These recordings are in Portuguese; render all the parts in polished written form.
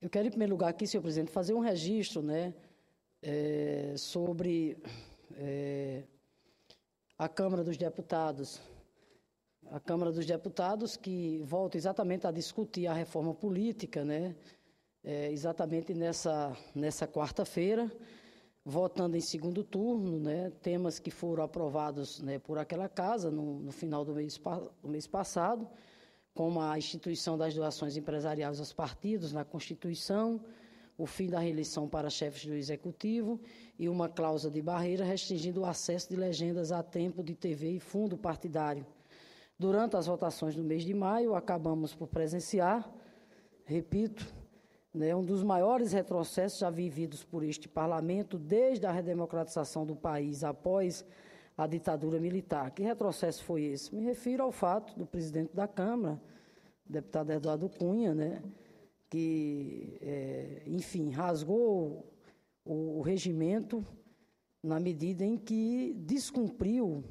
Eu quero, em primeiro lugar, aqui, senhor presidente, fazer um registro, né, sobre a Câmara dos Deputados. A Câmara dos Deputados que volta exatamente a discutir a reforma política, né, exatamente nessa quarta-feira, votando em segundo turno, né, temas que foram aprovados, né, por aquela casa no final do mês passado, como a instituição das doações empresariais aos partidos na Constituição, o fim da reeleição para chefes do Executivo e uma cláusula de barreira restringindo o acesso de legendas a tempo de TV e fundo partidário. Durante as votações do mês de maio, acabamos por presenciar, repito, né, um dos maiores retrocessos já vividos por este parlamento desde a redemocratização do país após a ditadura militar. Que retrocesso foi esse? Me refiro ao fato do presidente da Câmara, deputado Eduardo Cunha, né, que, enfim, rasgou o regimento na medida em que descumpriu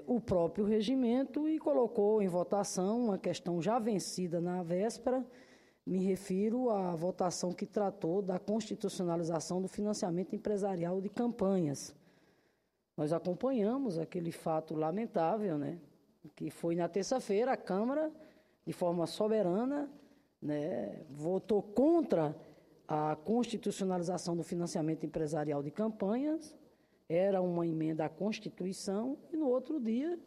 o próprio regimento e colocou em votação uma questão já vencida na véspera. Me refiro à votação que tratou da constitucionalização do financiamento empresarial de campanhas. Nós acompanhamos aquele fato lamentável, né, que foi na terça-feira a Câmara, de forma soberana, né, votou contra a constitucionalização do financiamento empresarial de campanhas, era uma emenda à Constituição, e no outro dia,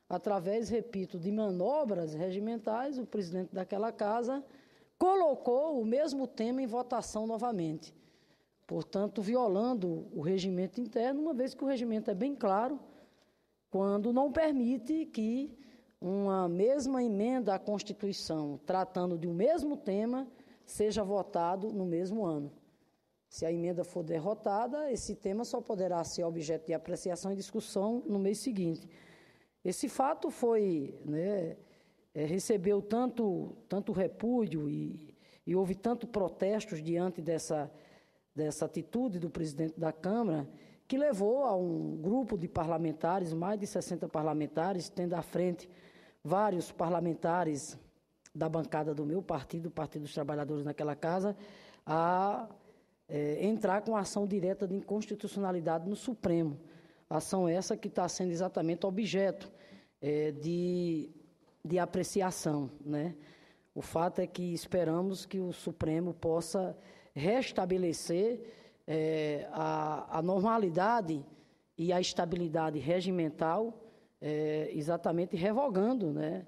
através, repito, de manobras regimentais, o presidente daquela casa colocou o mesmo tema em votação novamente. Portanto, violando o regimento interno, uma vez que o regimento é bem claro, quando não permite que uma mesma emenda à Constituição, tratando de um mesmo tema, seja votado no mesmo ano. Se a emenda for derrotada, esse tema só poderá ser objeto de apreciação e discussão no mês seguinte. Esse fato foi, né, recebeu tanto repúdio e houve tanto protestos diante dessa atitude do presidente da Câmara, que levou a um grupo de parlamentares, mais de 60 parlamentares, tendo à frente vários parlamentares da bancada do meu partido, o Partido dos Trabalhadores naquela casa, a entrar com ação direta de inconstitucionalidade no Supremo. Ação essa que está sendo exatamente objeto de apreciação, né? O fato é que esperamos que o Supremo possa restabelecer a normalidade e a estabilidade regimental, exatamente revogando, né,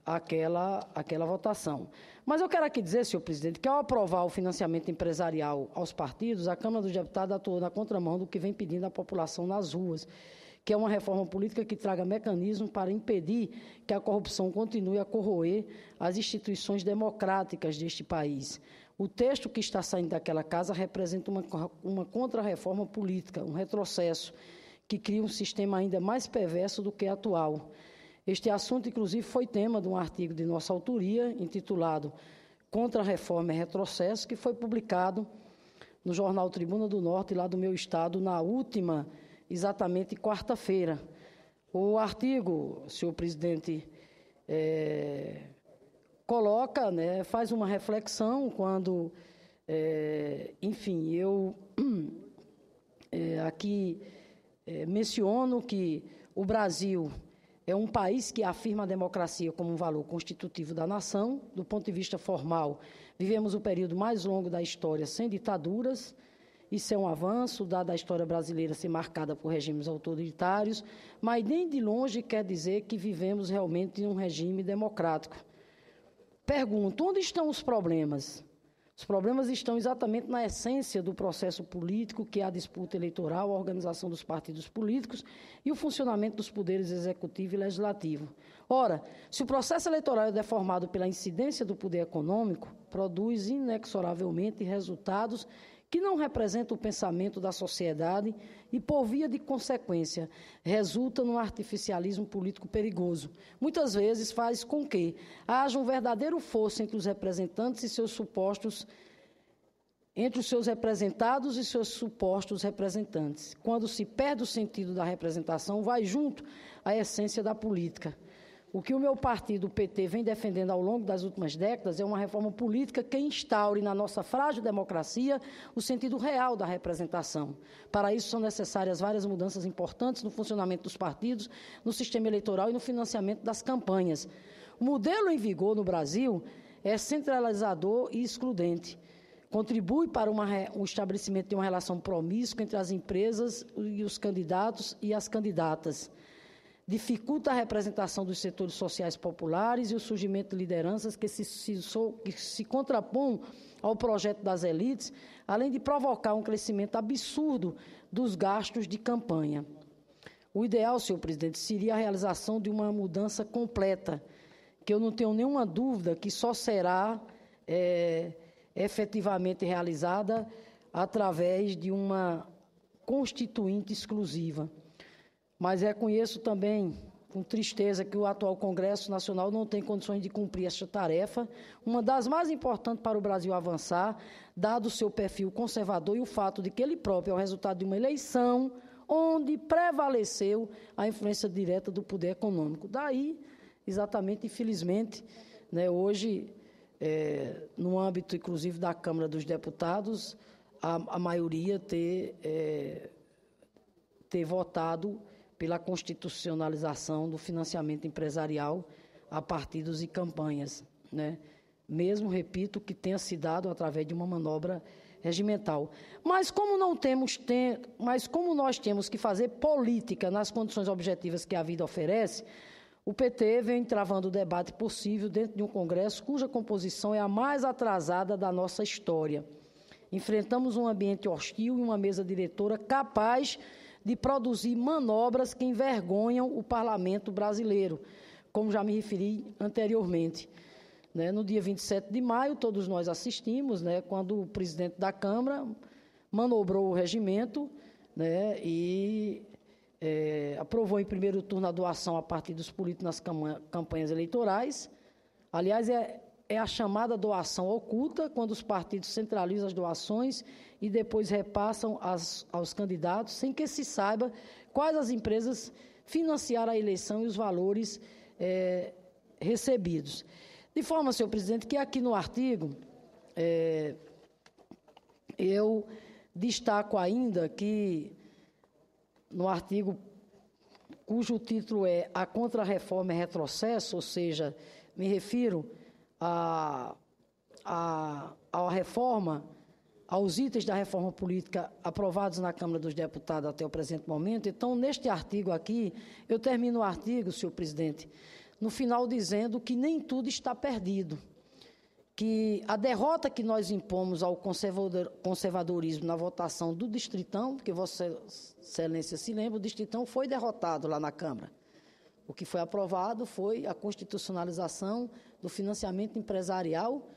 aquela votação. Mas eu quero aqui dizer, senhor presidente, que ao aprovar o financiamento empresarial aos partidos, a Câmara dos Deputados atuou na contramão do que vem pedindo a população nas ruas, que é uma reforma política que traga mecanismos para impedir que a corrupção continue a corroer as instituições democráticas deste país. O texto que está saindo daquela casa representa uma contra-reforma política, um retrocesso, que cria um sistema ainda mais perverso do que o atual. Este assunto, inclusive, foi tema de um artigo de nossa autoria, intitulado Contra-reforma e Retrocesso, que foi publicado no jornal Tribuna do Norte, lá do meu estado, na última, exatamente, quarta-feira. O artigo, senhor presidente, coloca, né, faz uma reflexão quando, enfim, eu aqui menciono que o Brasil é um país que afirma a democracia como um valor constitutivo da nação. Do ponto de vista formal, vivemos o período mais longo da história sem ditaduras. Isso é um avanço, dada a história brasileira ser marcada por regimes autoritários, mas nem de longe quer dizer que vivemos realmente em um regime democrático. Pergunto, onde estão os problemas? Os problemas estão exatamente na essência do processo político, que é a disputa eleitoral, a organização dos partidos políticos e o funcionamento dos poderes executivo e legislativo. Ora, se o processo eleitoral é deformado pela incidência do poder econômico, produz inexoravelmente resultados que não representam o pensamento da sociedade e, por via de consequência, resulta num artificialismo político perigoso. Muitas vezes faz com que haja um verdadeiro fosso entre os representantes e seus supostos, entre os seus representados e seus supostos representantes. Quando se perde o sentido da representação, vai junto à essência da política. O que o meu partido, o PT, vem defendendo ao longo das últimas décadas é uma reforma política que instaure na nossa frágil democracia o sentido real da representação. Para isso são necessárias várias mudanças importantes no funcionamento dos partidos, no sistema eleitoral e no financiamento das campanhas. O modelo em vigor no Brasil é centralizador e excludente. Contribui para o estabelecimento de uma relação promíscua entre as empresas e os candidatos e as candidatas. Dificulta a representação dos setores sociais populares e o surgimento de lideranças que se contrapõem ao projeto das elites, além de provocar um crescimento absurdo dos gastos de campanha. O ideal, senhor presidente, seria a realização de uma mudança completa, que eu não tenho nenhuma dúvida que só será efetivamente realizada através de uma constituinte exclusiva. Mas reconheço também, com tristeza, que o atual Congresso Nacional não tem condições de cumprir esta tarefa, uma das mais importantes para o Brasil avançar, dado o seu perfil conservador e o fato de que ele próprio é o resultado de uma eleição onde prevaleceu a influência direta do poder econômico. Daí, exatamente, infelizmente, né, hoje, no âmbito, inclusive, da Câmara dos Deputados, a maioria ter votado pela constitucionalização do financiamento empresarial a partidos e campanhas, né? Mesmo, repito, que tenha se dado através de uma manobra regimental. Mas como nós temos que fazer política nas condições objetivas que a vida oferece, o PT vem travando o debate possível dentro de um Congresso cuja composição é a mais atrasada da nossa história. Enfrentamos um ambiente hostil e uma mesa diretora capaz de produzir manobras que envergonham o parlamento brasileiro, como já me referi anteriormente. No dia 27 de maio, todos nós assistimos, quando o presidente da Câmara manobrou o regimento e aprovou em primeiro turno a doação a partidos políticos nas campanhas eleitorais. Aliás, é a chamada doação oculta, quando os partidos centralizam as doações e depois repassam aos candidatos, sem que se saiba quais as empresas financiaram a eleição e os valores recebidos. De forma, senhor presidente, que aqui no artigo, eu destaco ainda que, no artigo cujo título é A Contra-Reforma é Retrocesso, ou seja, me refiro à reforma, aos itens da reforma política aprovados na Câmara dos Deputados até o presente momento. Então, neste artigo aqui, eu termino o artigo, senhor presidente, no final dizendo que nem tudo está perdido, que a derrota que nós impomos ao conservadorismo na votação do Distritão, porque Vossa Excelência se lembra, o Distritão foi derrotado lá na Câmara. O que foi aprovado foi a constitucionalização do financiamento empresarial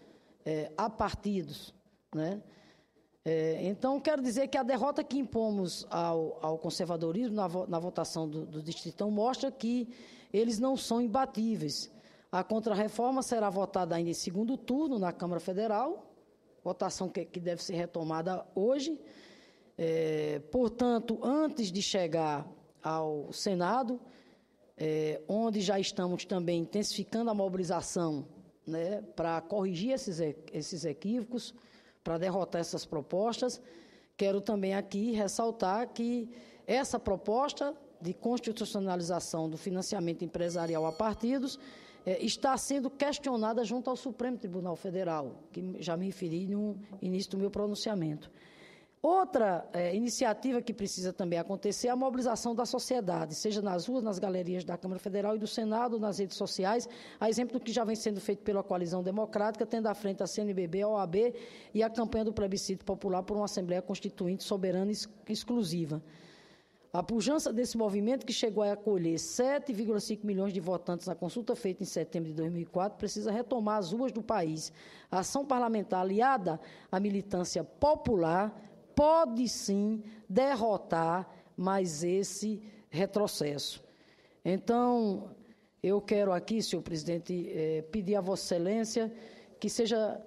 a partidos, então, quero dizer que a derrota que impomos ao conservadorismo na votação do Distritão mostra que eles não são imbatíveis. A contra-reforma será votada ainda em segundo turno na Câmara Federal, votação que deve ser retomada hoje. Portanto, antes de chegar ao Senado, onde já estamos também intensificando a mobilização para corrigir esses equívocos, para derrotar essas propostas, quero também aqui ressaltar que essa proposta de constitucionalização do financiamento empresarial a partidos está sendo questionada junto ao Supremo Tribunal Federal, que já me referi no início do meu pronunciamento. Outra iniciativa que precisa também acontecer é a mobilização da sociedade, seja nas ruas, nas galerias da Câmara Federal e do Senado, nas redes sociais, a exemplo do que já vem sendo feito pela Coalizão Democrática, tendo à frente a CNBB, a OAB e a campanha do plebiscito popular por uma Assembleia Constituinte soberana e exclusiva. A pujança desse movimento, que chegou a acolher 7,5 milhões de votantes na consulta feita em setembro de 2004, precisa retomar as ruas do país. A ação parlamentar aliada à militância popular pode, sim, derrotar mais esse retrocesso. Então, eu quero aqui, senhor presidente, pedir a Vossa Excelência que seja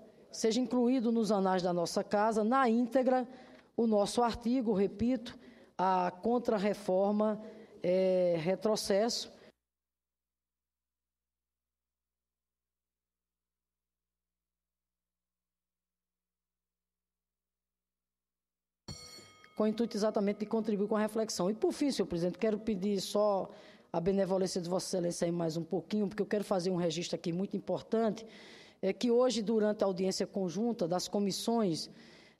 incluído nos anais da nossa casa, na íntegra, o nosso artigo, repito, a contra-reforma é retrocesso, com o intuito exatamente de contribuir com a reflexão. E, por fim, senhor presidente, quero pedir só a benevolência de Vossa Excelência aí mais um pouquinho, porque eu quero fazer um registro aqui muito importante, é que hoje, durante a audiência conjunta das comissões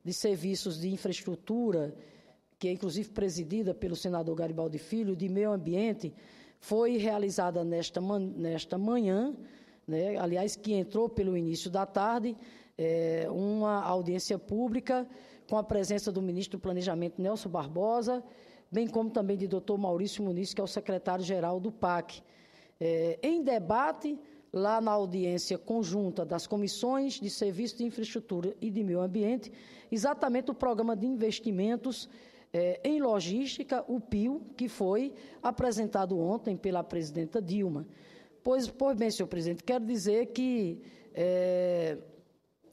de serviços de infraestrutura, que é inclusive presidida pelo senador Garibaldi Filho, de meio ambiente, foi realizada nesta manhã, né, aliás, que entrou pelo início da tarde, uma audiência pública com a presença do ministro do Planejamento, Nelson Barbosa, bem como também de doutor Maurício Muniz, que é o secretário-geral do PAC. Em debate, lá na audiência conjunta das comissões de Serviço de Infraestrutura e de Meio Ambiente, exatamente o programa de investimentos em logística, o PIO, que foi apresentado ontem pela presidenta Dilma. Pois bem, senhor presidente, quero dizer que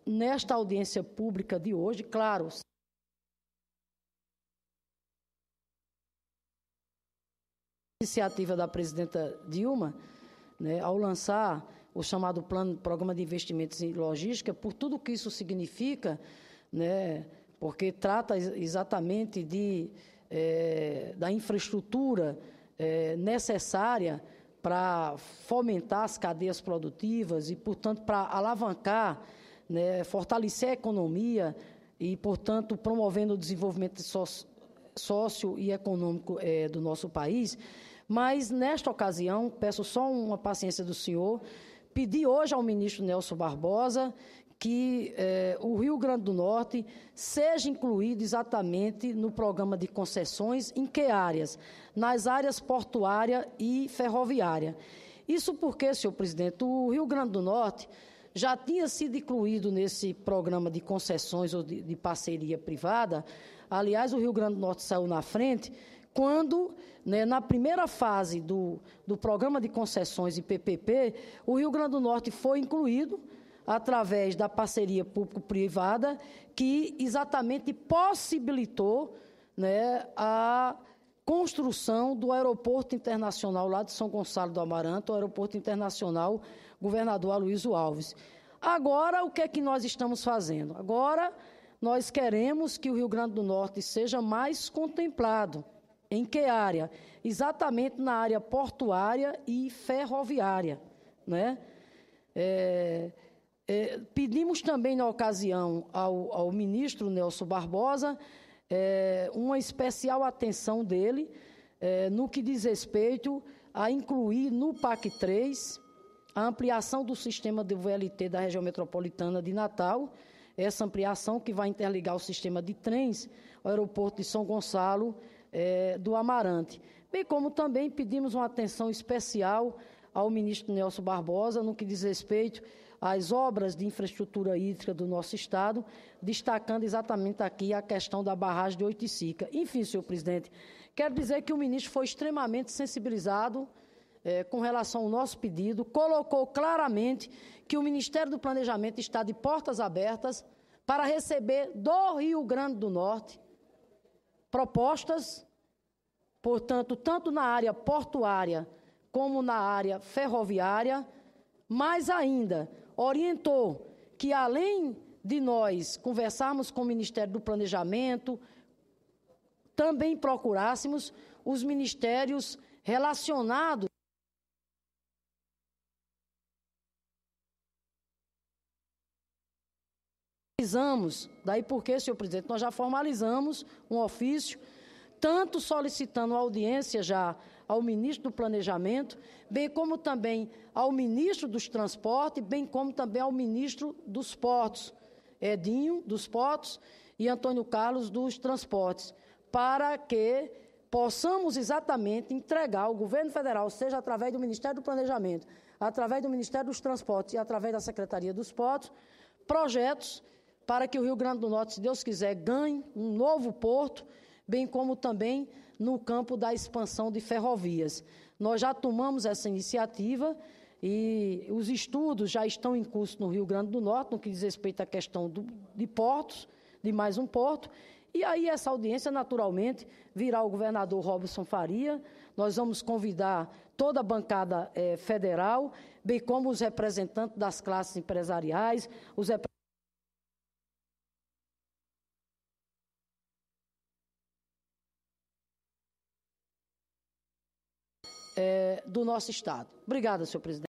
nesta audiência pública de hoje, claro, iniciativa da presidenta Dilma, né, ao lançar o chamado Programa de Investimentos em Logística, por tudo que isso significa, né, porque trata exatamente da infraestrutura necessária para fomentar as cadeias produtivas e, portanto, para alavancar, né, fortalecer a economia e, portanto, promovendo o desenvolvimento sócio e econômico do nosso país. Mas, nesta ocasião, peço só uma paciência do senhor, pedi hoje ao ministro Nelson Barbosa que o Rio Grande do Norte seja incluído exatamente no programa de concessões. Em que áreas? Nas áreas portuária e ferroviária. Isso porque, senhor presidente, o Rio Grande do Norte já tinha sido incluído nesse programa de concessões ou de parceria privada. Aliás, o Rio Grande do Norte saiu na frente quando, né, na primeira fase do programa de concessões e PPP, o Rio Grande do Norte foi incluído através da parceria público-privada, que exatamente possibilitou, né, a construção do aeroporto internacional lá de São Gonçalo do Amarante, o aeroporto internacional Governador Aloysio Alves. Agora, o que é que nós estamos fazendo? Agora, nós queremos que o Rio Grande do Norte seja mais contemplado. Em que área? Exatamente na área portuária e ferroviária, né? Pedimos também, na ocasião, ao ministro Nelson Barbosa, uma especial atenção dele no que diz respeito a incluir no PAC 3 a ampliação do sistema de VLT da região metropolitana de Natal, essa ampliação que vai interligar o sistema de trens ao aeroporto de São Gonçalo do Amarante. Bem como também pedimos uma atenção especial ao ministro Nelson Barbosa no que diz respeito às obras de infraestrutura hídrica do nosso Estado, destacando exatamente aqui a questão da barragem de Oiticica. Enfim, senhor presidente, quero dizer que o ministro foi extremamente sensibilizado com relação ao nosso pedido, colocou claramente que o Ministério do Planejamento está de portas abertas para receber do Rio Grande do Norte propostas, portanto, tanto na área portuária como na área ferroviária, mas ainda orientou que, além de nós conversarmos com o Ministério do Planejamento, também procurássemos os ministérios relacionados daí porque, senhor presidente, nós já formalizamos um ofício, tanto solicitando audiência já ao ministro do Planejamento, bem como também ao ministro dos Transportes, bem como também ao ministro dos Portos, Edinho dos Portos e Antônio Carlos dos Transportes, para que possamos exatamente entregar ao governo federal, seja através do Ministério do Planejamento, através do Ministério dos Transportes e através da Secretaria dos Portos, projetos para que o Rio Grande do Norte, se Deus quiser, ganhe um novo porto, bem como também no campo da expansão de ferrovias. Nós já tomamos essa iniciativa e os estudos já estão em curso no Rio Grande do Norte, no que diz respeito à questão de portos, de mais um porto, e aí essa audiência, naturalmente, virá o governador Robson Faria. Nós vamos convidar toda a bancada federal, bem como os representantes das classes empresariais, os representantes do nosso Estado. Obrigada, senhor presidente.